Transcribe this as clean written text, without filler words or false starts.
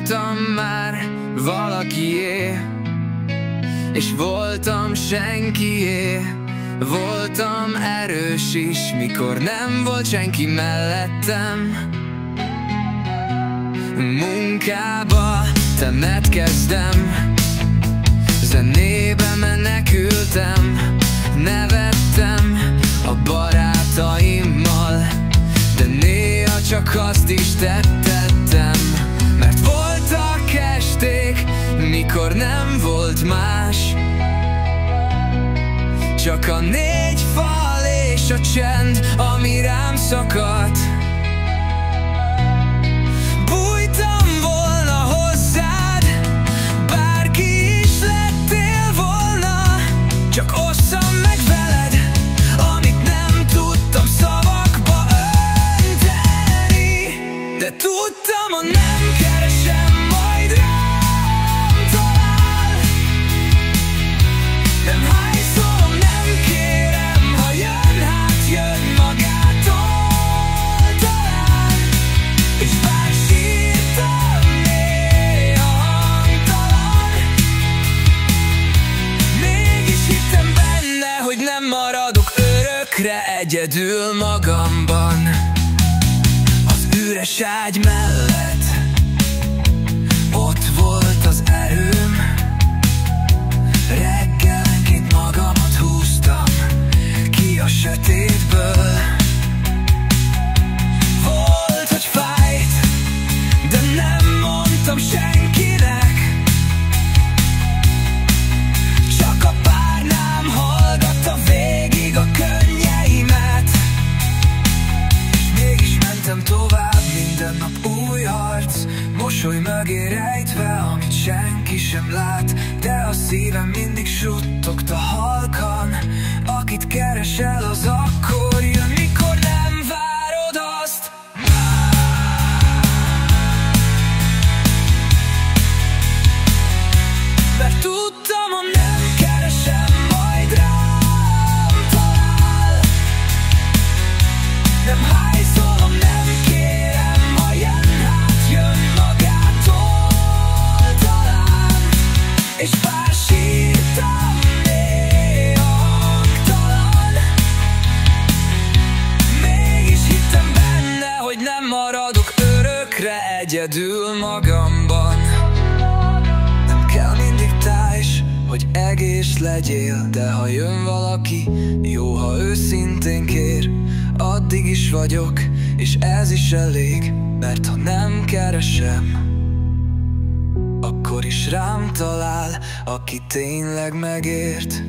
voltam már valakié, és voltam senkié. Voltam erős is, mikor nem volt senki mellettem. Munkába temetkeztem, zenébe menekültem, nevettem a barátaimmal, de néha csak azt is tettem, mert voltak esték, mikor nem volt más, csak a négy fal és a csend, ami rám szakadt. Bújtam volna hozzád, bárki is lettél volna, csak osszam meg veled, amit nem tudtam szavakba önteni. De tudtam, ha nem keresem, majd rám talál. Nem hányszolom, nem kérem, ha jön, hát jön magától talán. És bár sírtam néha hangtalan, mégis hittem benne, hogy nem maradok örökre egyedül magamban. Az üres ágy mellett ott volt az erőm, reggelenként magamat húztam ki a sötétből. Volt, hogy fájt, de nem mondtam senkinek, csak a párnám hallgatta végig a könnyeimet. És mégis mentem tovább, minden nap új harc, mosoly mögé rejtve, amit senki sem lát. De a szívem mindig suttogta halkan, akit keresel, az akkor jön, mikor nem várod azt. Mert tudtam, ha nem keresem, majd rám talál. Nem hányszolom, nem kérem, ha jön, hát jön magától talán. És bár sírtam néha hangtalan, mégis hittem benne, hogy nem maradok örökre egyedül magamban. Nem kell mindig tájs, hogy egész legyél, de ha jön valaki, jó, ha őszintén kér, addig is vagyok, és ez is elég. Mert ha nem keresem, akkor is rám talál, aki tényleg megért.